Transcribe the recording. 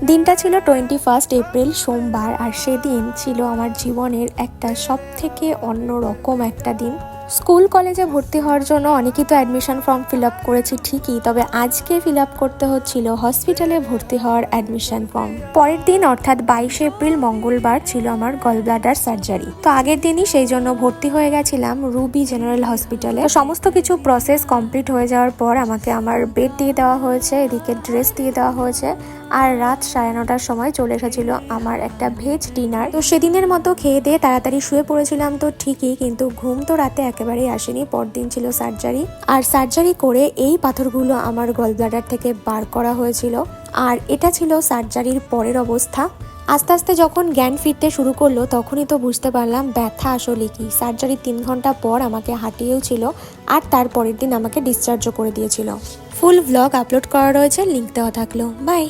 দিনটা ছিল 21 এপ্রিল সোমবার, আর সেদিন ছিল আমার জীবনের একটা সবথেকে অন্যরকম একটা দিন। স্কুল কলেজে ভর্তি হওয়ার জন্য অনেকেই তো অ্যাডমিশন ফর্ম ফিল আপ করেছি ঠিকই, তবে আজকে ফিল আপ করতে হচ্ছিল হসপিটালে ভর্তি হওয়ার অ্যাডমিশন ফর্ম। পরের দিন অর্থাৎ 22 এপ্রিল মঙ্গলবার ছিল আমার গল ব্লাডার সার্জারি। তো আগের দিনই সেই জন্য ভর্তি হয়ে গেছিলাম রুবি জেনারেল হসপিটালে। সমস্ত কিছু প্রসেস কমপ্লিট হয়ে যাওয়ার পর আমাকে আমার বেড দিয়ে দেওয়া হয়েছে, এদিকে ড্রেস দিয়ে দেওয়া হয়েছে, আর রাত 9:30টার সময় চলে এসেছিল আমার একটা ভেজ ডিনার। তো সেদিনের মতো খেয়ে দিয়ে তাড়াতাড়ি শুয়ে পড়েছিলাম তো ঠিকই, কিন্তু ঘুম তো রাতে একেবারেই আসেনি। পরদিন ছিল সার্জারি, আর সার্জারি করে এই পাথরগুলো আমার গল ব্লাডার থেকে বার করা হয়েছিল। আর এটা ছিল সার্জারির পরের অবস্থা। আস্তে আস্তে যখন জ্ঞান ফিরতে শুরু করলো তখনই তো বুঝতে পারলাম ব্যথা আসলে কি। সার্জারি 3 ঘন্টা পর আমাকে হাঁটিয়েও ছিল, আর তারপরের দিন আমাকে ডিসচার্জও করে দিয়েছিল। ফুল ভ্লগ আপলোড করা রয়েছে, লিঙ্ক দেওয়া থাকলো। বাই।